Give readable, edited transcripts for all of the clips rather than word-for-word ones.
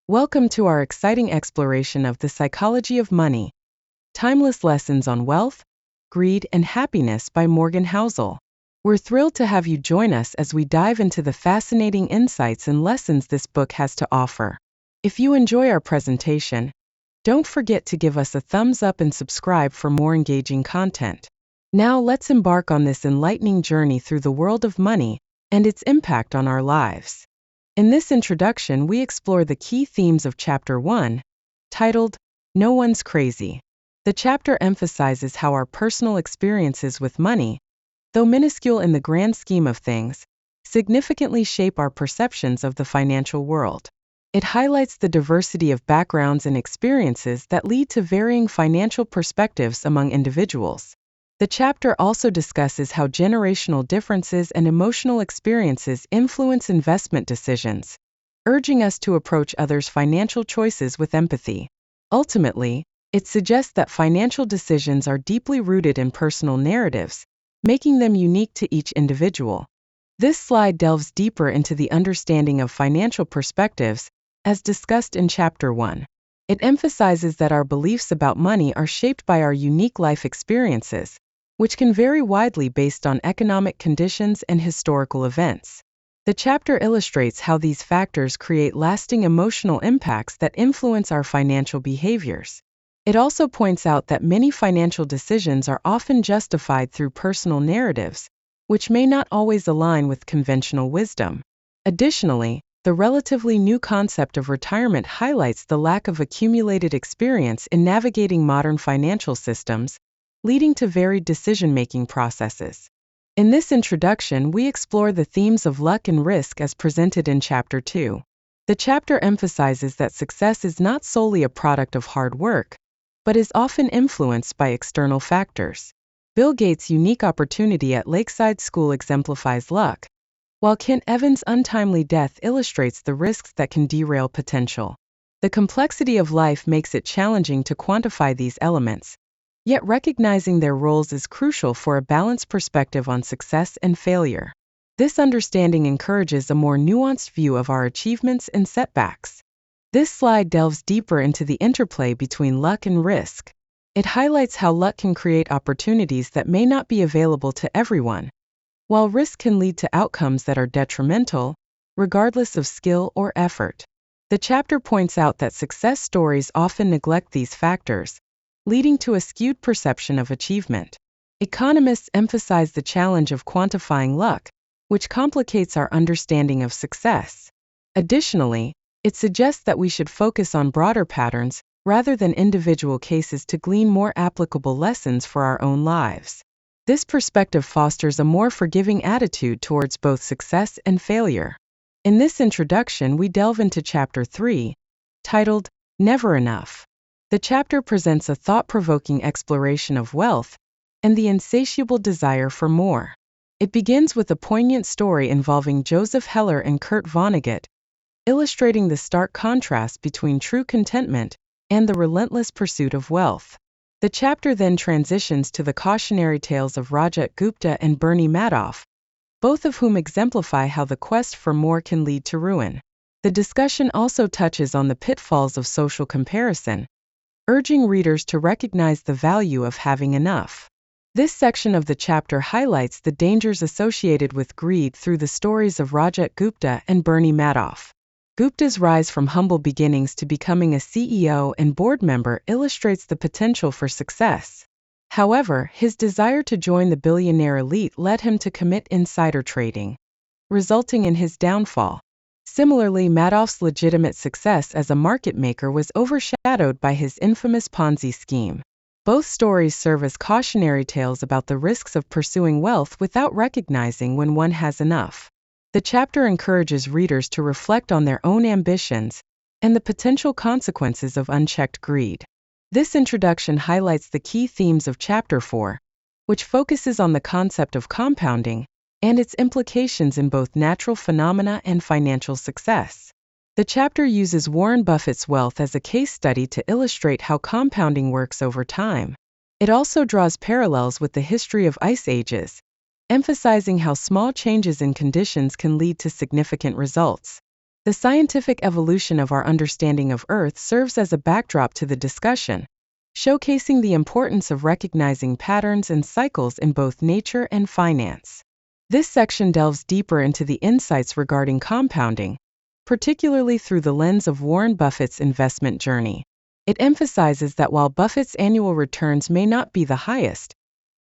Welcome to our exciting exploration of the psychology of money. Timeless Lessons on Wealth, Greed, and Happiness by Morgan Housel. We're thrilled to have you join us as we dive into the fascinating insights and lessons this book has to offer. If you enjoy our presentation, don't forget to give us a thumbs up and subscribe for more engaging content. Now let's embark on this enlightening journey through the world of money and its impact on our lives. In this introduction, we explore the key themes of Chapter 1, titled, No One's Crazy. The chapter emphasizes how our personal experiences with money, though minuscule in the grand scheme of things, significantly shape our perceptions of the financial world. It highlights the diversity of backgrounds and experiences that lead to varying financial perspectives among individuals. The chapter also discusses how generational differences and emotional experiences influence investment decisions, urging us to approach others' financial choices with empathy. Ultimately, it suggests that financial decisions are deeply rooted in personal narratives, making them unique to each individual. This slide delves deeper into the understanding of financial perspectives, as discussed in Chapter 1. It emphasizes that our beliefs about money are shaped by our unique life experiences, which can vary widely based on economic conditions and historical events. The chapter illustrates how these factors create lasting emotional impacts that influence our financial behaviors. It also points out that many financial decisions are often justified through personal narratives, which may not always align with conventional wisdom. Additionally, the relatively new concept of retirement highlights the lack of accumulated experience in navigating modern financial systems, leading to varied decision-making processes. In this introduction, we explore the themes of luck and risk as presented in Chapter 2. The chapter emphasizes that success is not solely a product of hard work, but is often influenced by external factors. Bill Gates' unique opportunity at Lakeside School exemplifies luck, while Kent Evans' untimely death illustrates the risks that can derail potential. The complexity of life makes it challenging to quantify these elements, yet recognizing their roles is crucial for a balanced perspective on success and failure. This understanding encourages a more nuanced view of our achievements and setbacks. This slide delves deeper into the interplay between luck and risk. It highlights how luck can create opportunities that may not be available to everyone, while risk can lead to outcomes that are detrimental, regardless of skill or effort. The chapter points out that success stories often neglect these factors, leading to a skewed perception of achievement. Economists emphasize the challenge of quantifying luck, which complicates our understanding of success. Additionally, it suggests that we should focus on broader patterns rather than individual cases to glean more applicable lessons for our own lives. This perspective fosters a more forgiving attitude towards both success and failure. In this introduction, we delve into Chapter 3, titled, Never Enough. The chapter presents a thought-provoking exploration of wealth and the insatiable desire for more. It begins with a poignant story involving Joseph Heller and Kurt Vonnegut, illustrating the stark contrast between true contentment and the relentless pursuit of wealth. The chapter then transitions to the cautionary tales of Rajat Gupta and Bernie Madoff, both of whom exemplify how the quest for more can lead to ruin. The discussion also touches on the pitfalls of social comparison, urging readers to recognize the value of having enough. This section of the chapter highlights the dangers associated with greed through the stories of Rajat Gupta and Bernie Madoff. Gupta's rise from humble beginnings to becoming a CEO and board member illustrates the potential for success. However, his desire to join the billionaire elite led him to commit insider trading, resulting in his downfall. Similarly, Madoff's legitimate success as a market maker was overshadowed by his infamous Ponzi scheme. Both stories serve as cautionary tales about the risks of pursuing wealth without recognizing when one has enough. The chapter encourages readers to reflect on their own ambitions and the potential consequences of unchecked greed. This introduction highlights the key themes of Chapter 4, which focuses on the concept of compounding and its implications in both natural phenomena and financial success. The chapter uses Warren Buffett's wealth as a case study to illustrate how compounding works over time. It also draws parallels with the history of ice ages, emphasizing how small changes in conditions can lead to significant results. The scientific evolution of our understanding of Earth serves as a backdrop to the discussion, showcasing the importance of recognizing patterns and cycles in both nature and finance. This section delves deeper into the insights regarding compounding, particularly through the lens of Warren Buffett's investment journey. It emphasizes that while Buffett's annual returns may not be the highest,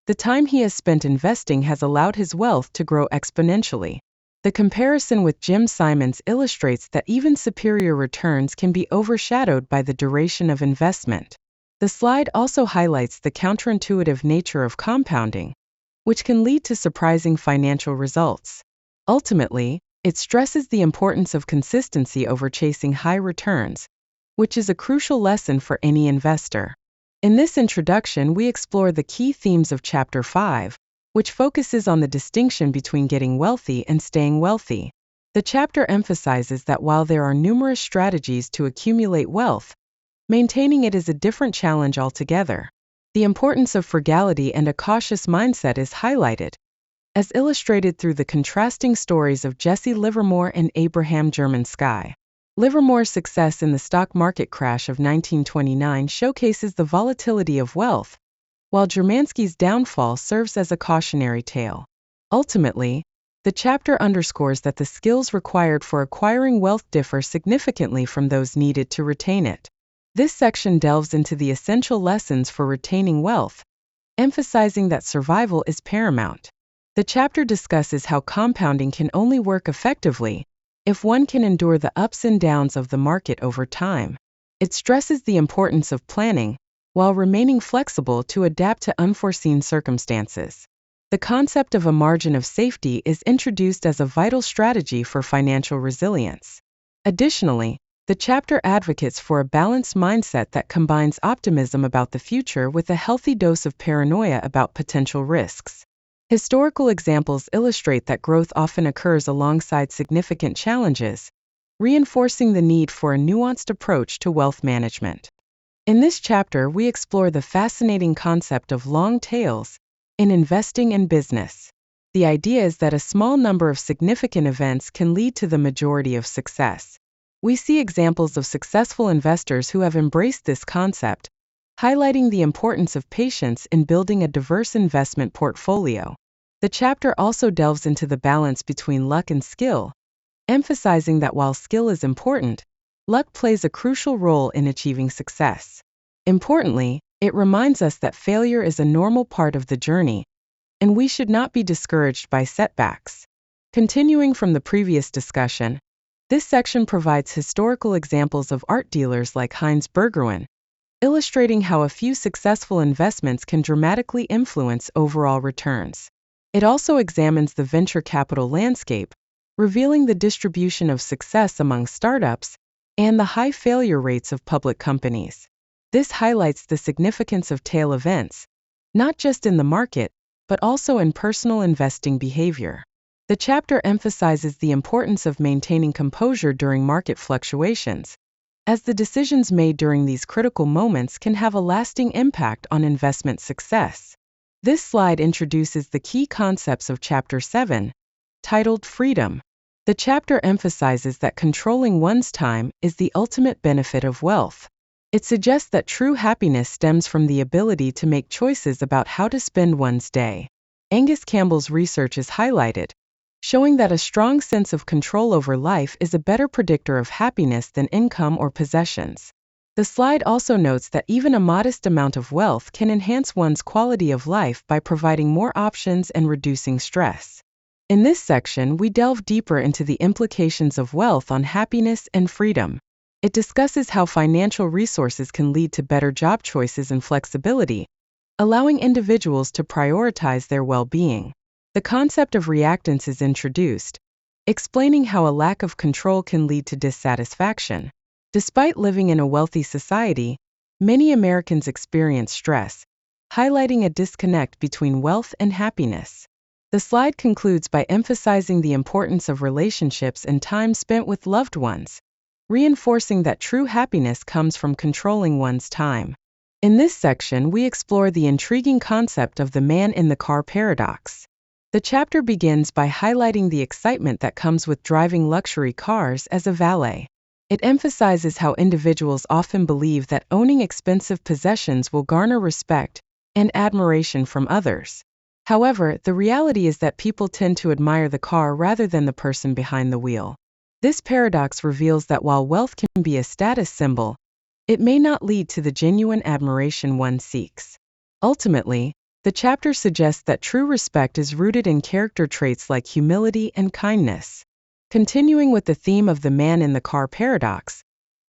the time he has spent investing has allowed his wealth to grow exponentially. The comparison with Jim Simons illustrates that even superior returns can be overshadowed by the duration of investment. The slide also highlights the counterintuitive nature of compounding, which can lead to surprising financial results. Ultimately, it stresses the importance of consistency over chasing high returns, which is a crucial lesson for any investor. In this introduction, we explore the key themes of Chapter 5, which focuses on the distinction between getting wealthy and staying wealthy. The chapter emphasizes that while there are numerous strategies to accumulate wealth, maintaining it is a different challenge altogether. The importance of frugality and a cautious mindset is highlighted, as illustrated through the contrasting stories of Jesse Livermore and Abraham Sky. Livermore's success in the stock market crash of 1929 showcases the volatility of wealth, while Germansky's downfall serves as a cautionary tale. Ultimately, the chapter underscores that the skills required for acquiring wealth differ significantly from those needed to retain it. This section delves into the essential lessons for retaining wealth, emphasizing that survival is paramount. The chapter discusses how compounding can only work effectively if one can endure the ups and downs of the market over time. It stresses the importance of planning, while remaining flexible to adapt to unforeseen circumstances. The concept of a margin of safety is introduced as a vital strategy for financial resilience. Additionally, the chapter advocates for a balanced mindset that combines optimism about the future with a healthy dose of paranoia about potential risks. Historical examples illustrate that growth often occurs alongside significant challenges, reinforcing the need for a nuanced approach to wealth management. In this chapter, we explore the fascinating concept of long tails in investing and business. The idea is that a small number of significant events can lead to the majority of success. We see examples of successful investors who have embraced this concept, highlighting the importance of patience in building a diverse investment portfolio. The chapter also delves into the balance between luck and skill, emphasizing that while skill is important, luck plays a crucial role in achieving success. Importantly, it reminds us that failure is a normal part of the journey, and we should not be discouraged by setbacks. Continuing from the previous discussion, this section provides historical examples of art dealers like Heinz Bergerwin, illustrating how a few successful investments can dramatically influence overall returns. It also examines the venture capital landscape, revealing the distribution of success among startups and the high failure rates of public companies. This highlights the significance of tail events, not just in the market, but also in personal investing behavior. The chapter emphasizes the importance of maintaining composure during market fluctuations, as the decisions made during these critical moments can have a lasting impact on investment success. This slide introduces the key concepts of Chapter 7, titled Freedom. The chapter emphasizes that controlling one's time is the ultimate benefit of wealth. It suggests that true happiness stems from the ability to make choices about how to spend one's day. Angus Campbell's research is highlighted, showing that a strong sense of control over life is a better predictor of happiness than income or possessions. The slide also notes that even a modest amount of wealth can enhance one's quality of life by providing more options and reducing stress. In this section, we delve deeper into the implications of wealth on happiness and freedom. It discusses how financial resources can lead to better job choices and flexibility, allowing individuals to prioritize their well-being. The concept of reactance is introduced, explaining how a lack of control can lead to dissatisfaction. Despite living in a wealthy society, many Americans experience stress, highlighting a disconnect between wealth and happiness. The slide concludes by emphasizing the importance of relationships and time spent with loved ones, reinforcing that true happiness comes from controlling one's time. In this section, we explore the intriguing concept of the man in the car paradox. The chapter begins by highlighting the excitement that comes with driving luxury cars as a valet. It emphasizes how individuals often believe that owning expensive possessions will garner respect and admiration from others. However, the reality is that people tend to admire the car rather than the person behind the wheel. This paradox reveals that while wealth can be a status symbol, it may not lead to the genuine admiration one seeks. Ultimately, the chapter suggests that true respect is rooted in character traits like humility and kindness. Continuing with the theme of the man in the car paradox,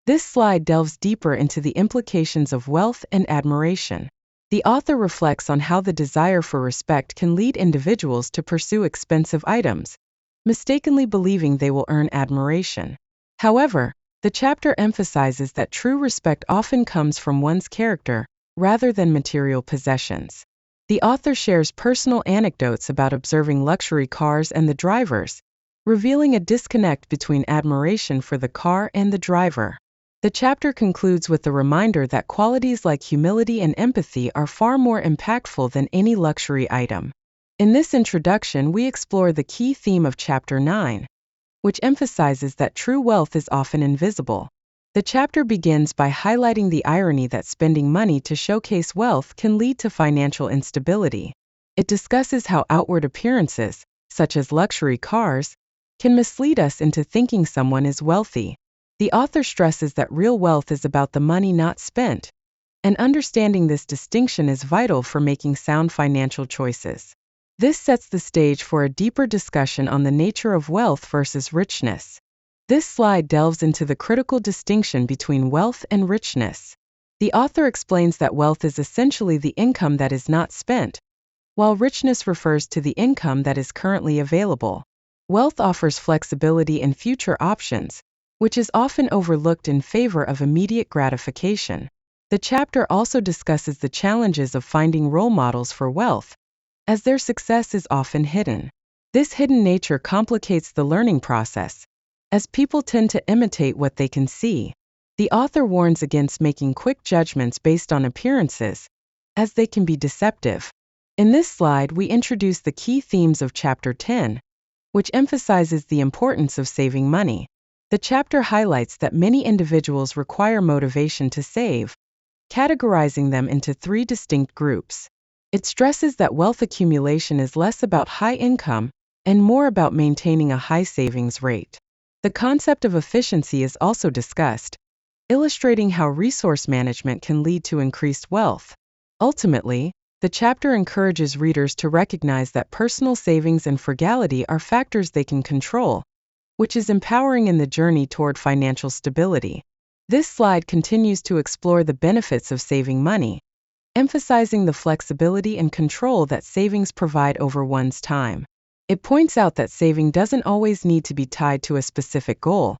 this slide delves deeper into the implications of wealth and admiration. The author reflects on how the desire for respect can lead individuals to pursue expensive items, mistakenly believing they will earn admiration. However, the chapter emphasizes that true respect often comes from one's character, rather than material possessions. The author shares personal anecdotes about observing luxury cars and the drivers, revealing a disconnect between admiration for the car and the driver. The chapter concludes with a reminder that qualities like humility and empathy are far more impactful than any luxury item. In this introduction, we explore the key theme of Chapter 9, which emphasizes that true wealth is often invisible. The chapter begins by highlighting the irony that spending money to showcase wealth can lead to financial instability. It discusses how outward appearances, such as luxury cars, can mislead us into thinking someone is wealthy. The author stresses that real wealth is about the money not spent, and understanding this distinction is vital for making sound financial choices. This sets the stage for a deeper discussion on the nature of wealth versus richness. This slide delves into the critical distinction between wealth and richness. The author explains that wealth is essentially the income that is not spent, while richness refers to the income that is currently available. Wealth offers flexibility and future options, which is often overlooked in favor of immediate gratification. The chapter also discusses the challenges of finding role models for wealth, as their success is often hidden. This hidden nature complicates the learning process, as people tend to imitate what they can see. The author warns against making quick judgments based on appearances, as they can be deceptive. In this slide, we introduce the key themes of Chapter 10, which emphasizes the importance of saving money. The chapter highlights that many individuals require motivation to save, categorizing them into 3 distinct groups. It stresses that wealth accumulation is less about high income and more about maintaining a high savings rate. The concept of efficiency is also discussed, illustrating how resource management can lead to increased wealth. Ultimately, the chapter encourages readers to recognize that personal savings and frugality are factors they can control, which is empowering in the journey toward financial stability. This slide continues to explore the benefits of saving money, emphasizing the flexibility and control that savings provide over one's time. It points out that saving doesn't always need to be tied to a specific goal,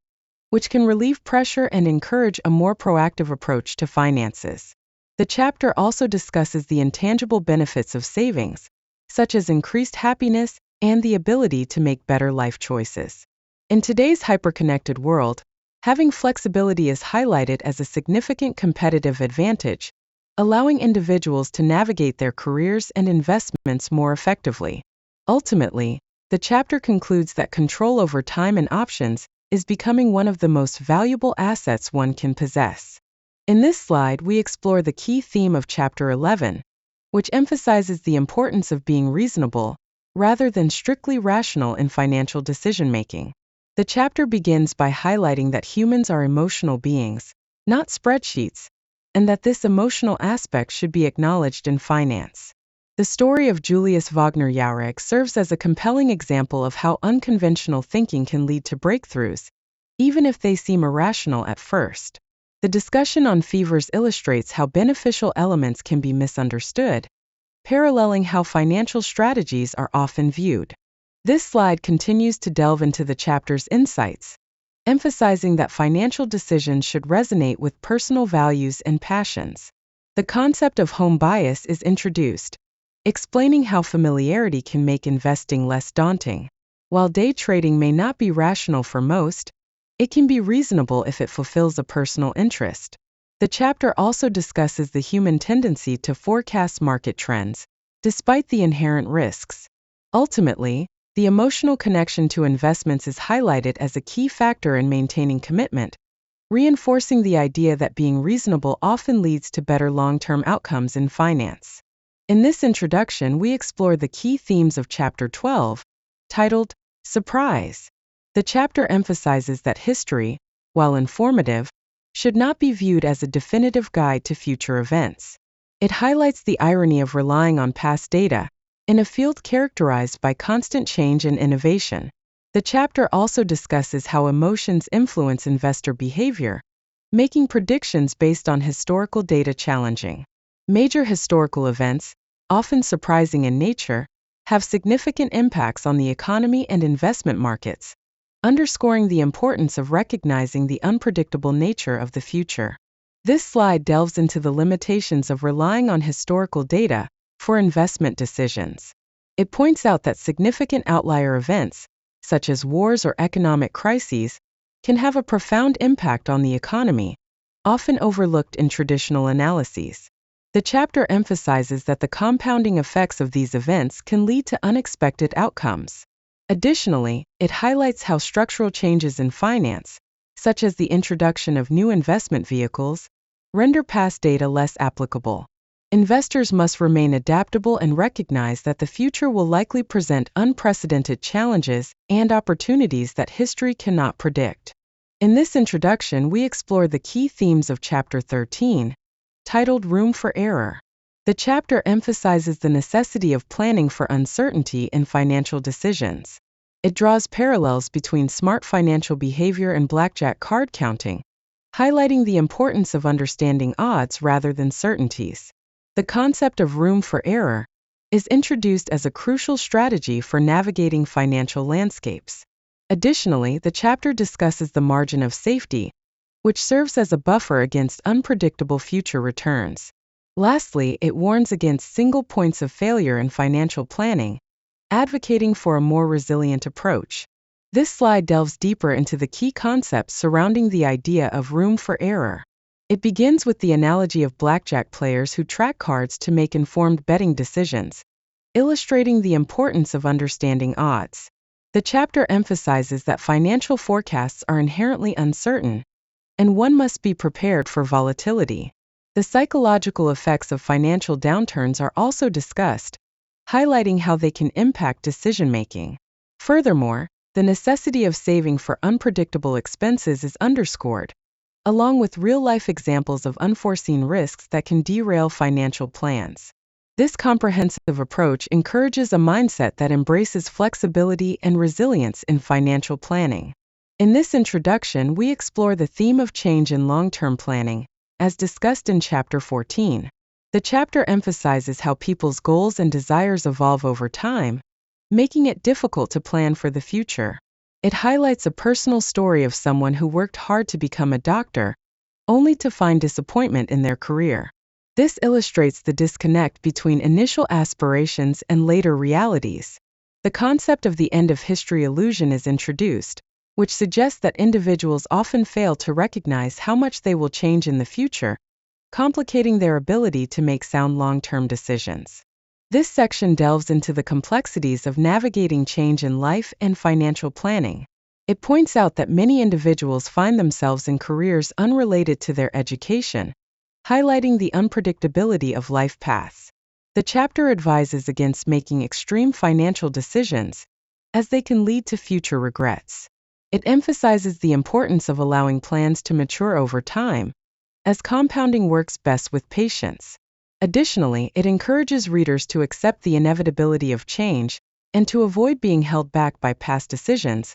which can relieve pressure and encourage a more proactive approach to finances. The chapter also discusses the intangible benefits of savings, such as increased happiness and the ability to make better life choices. In today's hyperconnected world, having flexibility is highlighted as a significant competitive advantage, allowing individuals to navigate their careers and investments more effectively. Ultimately, the chapter concludes that control over time and options is becoming one of the most valuable assets one can possess. In this slide, we explore the key theme of Chapter 11, which emphasizes the importance of being reasonable, rather than strictly rational in financial decision-making. The chapter begins by highlighting that humans are emotional beings, not spreadsheets, and that this emotional aspect should be acknowledged in finance. The story of Julius Wagner Jauregg serves as a compelling example of how unconventional thinking can lead to breakthroughs, even if they seem irrational at first. The discussion on fevers illustrates how beneficial elements can be misunderstood, paralleling how financial strategies are often viewed. This slide continues to delve into the chapter's insights, emphasizing that financial decisions should resonate with personal values and passions. The concept of home bias is introduced, explaining how familiarity can make investing less daunting. While day trading may not be rational for most, it can be reasonable if it fulfills a personal interest. The chapter also discusses the human tendency to forecast market trends, despite the inherent risks. Ultimately, the emotional connection to investments is highlighted as a key factor in maintaining commitment, reinforcing the idea that being reasonable often leads to better long-term outcomes in finance. In this introduction, we explore the key themes of Chapter 12, titled Surprise. The chapter emphasizes that history, while informative, should not be viewed as a definitive guide to future events. It highlights the irony of relying on past data in a field characterized by constant change and innovation. The chapter also discusses how emotions influence investor behavior, making predictions based on historical data challenging. Major historical events, often surprising in nature, have significant impacts on the economy and investment markets, underscoring the importance of recognizing the unpredictable nature of the future. This slide delves into the limitations of relying on historical data for investment decisions. It points out that significant outlier events, such as wars or economic crises, can have a profound impact on the economy, often overlooked in traditional analyses. The chapter emphasizes that the compounding effects of these events can lead to unexpected outcomes. Additionally, it highlights how structural changes in finance, such as the introduction of new investment vehicles, render past data less applicable. Investors must remain adaptable and recognize that the future will likely present unprecedented challenges and opportunities that history cannot predict. In this introduction, we explore the key themes of Chapter 13, titled Room for Error. The chapter emphasizes the necessity of planning for uncertainty in financial decisions. It draws parallels between smart financial behavior and blackjack card counting, highlighting the importance of understanding odds rather than certainties. The concept of room for error is introduced as a crucial strategy for navigating financial landscapes. Additionally, the chapter discusses the margin of safety, which serves as a buffer against unpredictable future returns. Lastly, it warns against single points of failure in financial planning, advocating for a more resilient approach. This slide delves deeper into the key concepts surrounding the idea of room for error. It begins with the analogy of blackjack players who track cards to make informed betting decisions, illustrating the importance of understanding odds. The chapter emphasizes that financial forecasts are inherently uncertain, and one must be prepared for volatility. The psychological effects of financial downturns are also discussed, highlighting how they can impact decision-making. Furthermore, the necessity of saving for unpredictable expenses is underscored, along with real-life examples of unforeseen risks that can derail financial plans. This comprehensive approach encourages a mindset that embraces flexibility and resilience in financial planning. In this introduction, we explore the theme of change in long-term planning, as discussed in Chapter 14. The chapter emphasizes how people's goals and desires evolve over time, making it difficult to plan for the future. It highlights a personal story of someone who worked hard to become a doctor, only to find disappointment in their career. This illustrates the disconnect between initial aspirations and later realities. The concept of the end of history illusion is introduced, which suggests that individuals often fail to recognize how much they will change in the future, complicating their ability to make sound long-term decisions. This section delves into the complexities of navigating change in life and financial planning. It points out that many individuals find themselves in careers unrelated to their education, highlighting the unpredictability of life paths. The chapter advises against making extreme financial decisions, as they can lead to future regrets. It emphasizes the importance of allowing plans to mature over time, as compounding works best with patience. Additionally, it encourages readers to accept the inevitability of change and to avoid being held back by past decisions,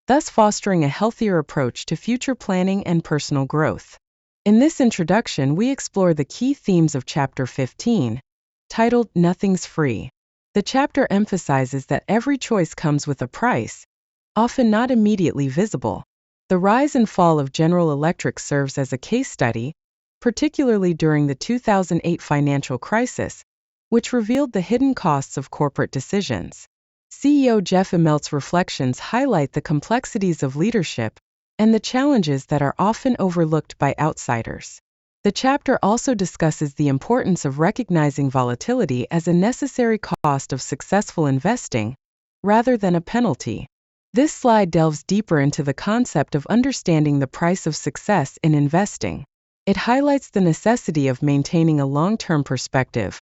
thus fostering a healthier approach to future planning and personal growth. In this introduction, we explore the key themes of Chapter 15, titled Nothing's Free. The chapter emphasizes that every choice comes with a price, often not immediately visible. The rise and fall of General Electric serves as a case study, particularly during the 2008 financial crisis, which revealed the hidden costs of corporate decisions. CEO Jeff Immelt's reflections highlight the complexities of leadership and the challenges that are often overlooked by outsiders. The chapter also discusses the importance of recognizing volatility as a necessary cost of successful investing, rather than a penalty. This slide delves deeper into the concept of understanding the price of success in investing. It highlights the necessity of maintaining a long-term perspective,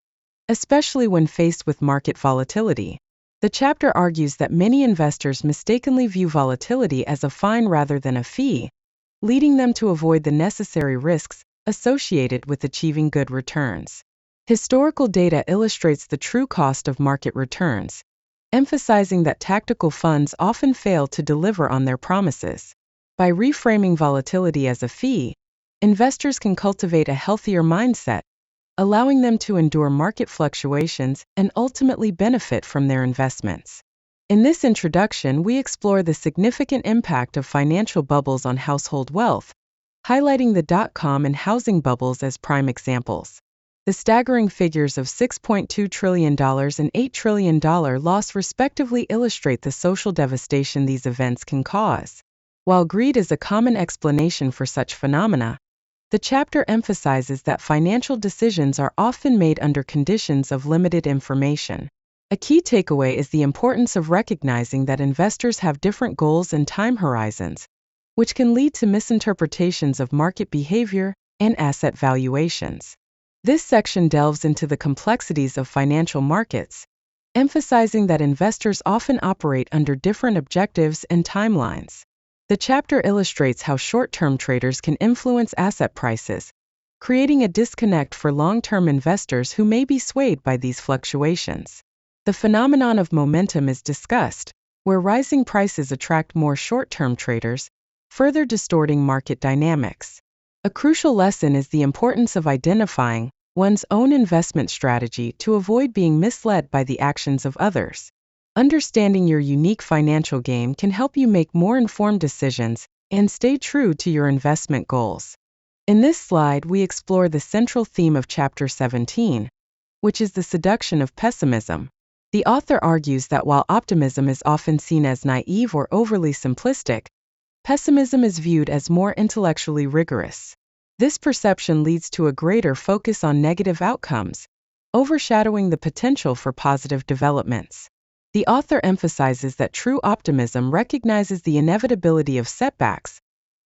especially when faced with market volatility. The chapter argues that many investors mistakenly view volatility as a fine rather than a fee, leading them to avoid the necessary risks associated with achieving good returns. Historical data illustrates the true cost of market returns, emphasizing that tactical funds often fail to deliver on their promises. By reframing volatility as a fee, investors can cultivate a healthier mindset, allowing them to endure market fluctuations and ultimately benefit from their investments. In this introduction, we explore the significant impact of financial bubbles on household wealth, highlighting the dot-com and housing bubbles as prime examples. The staggering figures of $6.2 trillion and $8 trillion loss respectively illustrate the social devastation these events can cause. While greed is a common explanation for such phenomena, the chapter emphasizes that financial decisions are often made under conditions of limited information. A key takeaway is the importance of recognizing that investors have different goals and time horizons, which can lead to misinterpretations of market behavior and asset valuations. This section delves into the complexities of financial markets, emphasizing that investors often operate under different objectives and timelines. The chapter illustrates how short-term traders can influence asset prices, creating a disconnect for long-term investors who may be swayed by these fluctuations. The phenomenon of momentum is discussed, where rising prices attract more short-term traders, further distorting market dynamics. A crucial lesson is the importance of identifying one's own investment strategy to avoid being misled by the actions of others. Understanding your unique financial game can help you make more informed decisions and stay true to your investment goals. In this slide, we explore the central theme of Chapter 17, which is the seduction of pessimism. The author argues that while optimism is often seen as naive or overly simplistic, pessimism is viewed as more intellectually rigorous. This perception leads to a greater focus on negative outcomes, overshadowing the potential for positive developments. The author emphasizes that true optimism recognizes the inevitability of setbacks,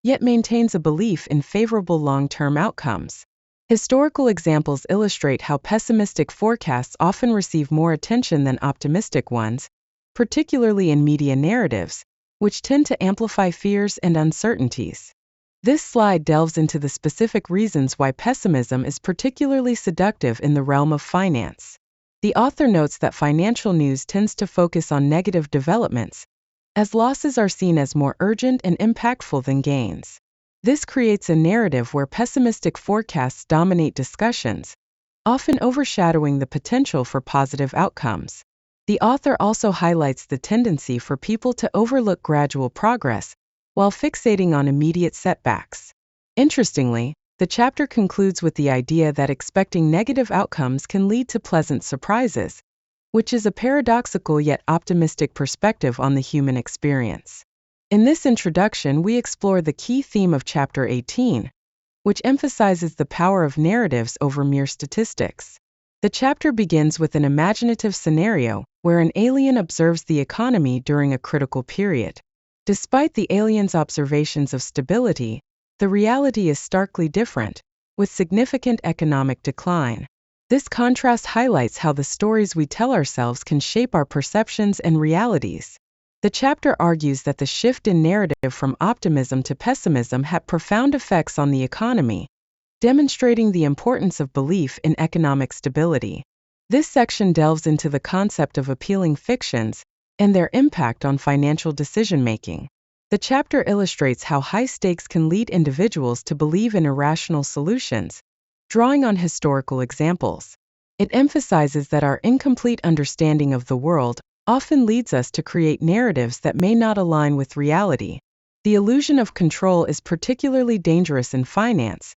yet maintains a belief in favorable long-term outcomes. Historical examples illustrate how pessimistic forecasts often receive more attention than optimistic ones, particularly in media narratives, which tend to amplify fears and uncertainties. This slide delves into the specific reasons why pessimism is particularly seductive in the realm of finance. The author notes that financial news tends to focus on negative developments, as losses are seen as more urgent and impactful than gains. This creates a narrative where pessimistic forecasts dominate discussions, often overshadowing the potential for positive outcomes. The author also highlights the tendency for people to overlook gradual progress, while fixating on immediate setbacks. Interestingly, the chapter concludes with the idea that expecting negative outcomes can lead to pleasant surprises, which is a paradoxical yet optimistic perspective on the human experience. In this introduction, we explore the key theme of Chapter 18, which emphasizes the power of narratives over mere statistics. The chapter begins with an imaginative scenario where an alien observes the economy during a critical period. Despite the alien's observations of stability, the reality is starkly different, with significant economic decline. This contrast highlights how the stories we tell ourselves can shape our perceptions and realities. The chapter argues that the shift in narrative from optimism to pessimism had profound effects on the economy, demonstrating the importance of belief in economic stability. This section delves into the concept of appealing fictions and their impact on financial decision-making. The chapter illustrates how high stakes can lead individuals to believe in irrational solutions, drawing on historical examples. It emphasizes that our incomplete understanding of the world often leads us to create narratives that may not align with reality. The illusion of control is particularly dangerous in finance,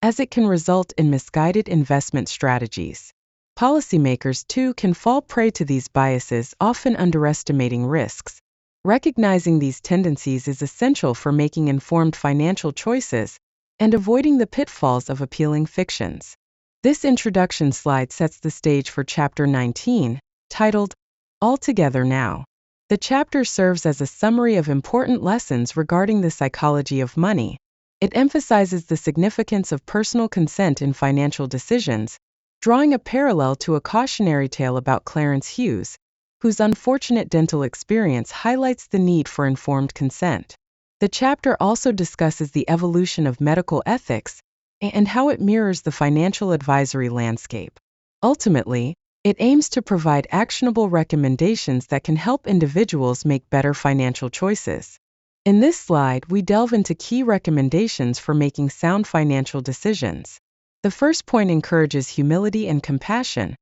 as it can result in misguided investment strategies. Policymakers, too, can fall prey to these biases, often underestimating risks. Recognizing these tendencies is essential for making informed financial choices and avoiding the pitfalls of appealing fictions. This introduction slide sets the stage for Chapter 19, titled, All Together Now. The chapter serves as a summary of important lessons regarding the psychology of money. It emphasizes the significance of personal consent in financial decisions, drawing a parallel to a cautionary tale about Clarence Hughes, whose unfortunate dental experience highlights the need for informed consent. The chapter also discusses the evolution of medical ethics and how it mirrors the financial advisory landscape. Ultimately, it aims to provide actionable recommendations that can help individuals make better financial choices. In this slide, we delve into key recommendations for making sound financial decisions. The first point encourages humility and compassion,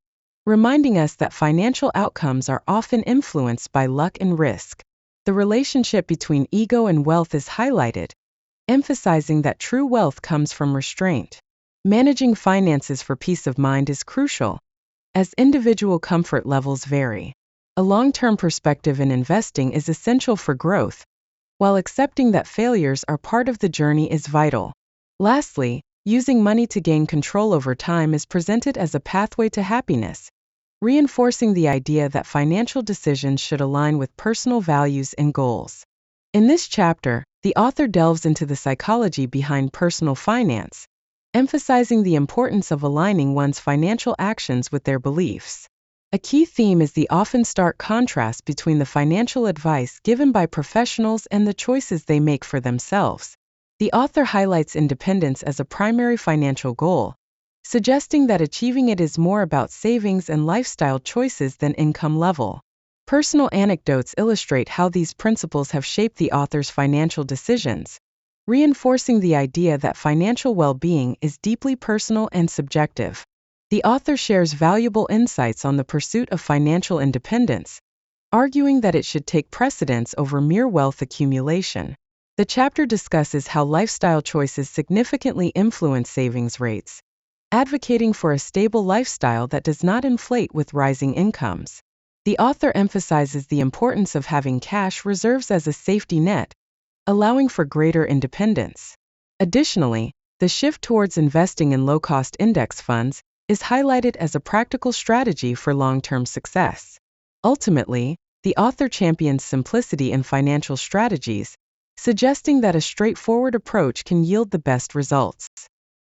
reminding us that financial outcomes are often influenced by luck and risk. The relationship between ego and wealth is highlighted, emphasizing that true wealth comes from restraint. Managing finances for peace of mind is crucial, as individual comfort levels vary. A long-term perspective in investing is essential for growth, while accepting that failures are part of the journey is vital. Lastly, using money to gain control over time is presented as a pathway to happiness, reinforcing the idea that financial decisions should align with personal values and goals. In this chapter, the author delves into the psychology behind personal finance, emphasizing the importance of aligning one's financial actions with their beliefs. A key theme is the often stark contrast between the financial advice given by professionals and the choices they make for themselves. The author highlights independence as a primary financial goal, suggesting that achieving it is more about savings and lifestyle choices than income level. Personal anecdotes illustrate how these principles have shaped the author's financial decisions, reinforcing the idea that financial well-being is deeply personal and subjective. The author shares valuable insights on the pursuit of financial independence, arguing that it should take precedence over mere wealth accumulation. The chapter discusses how lifestyle choices significantly influence savings rates, advocating for a stable lifestyle that does not inflate with rising incomes. The author emphasizes the importance of having cash reserves as a safety net, allowing for greater independence. Additionally, the shift towards investing in low-cost index funds is highlighted as a practical strategy for long-term success. Ultimately, the author champions simplicity in financial strategies, suggesting that a straightforward approach can yield the best results.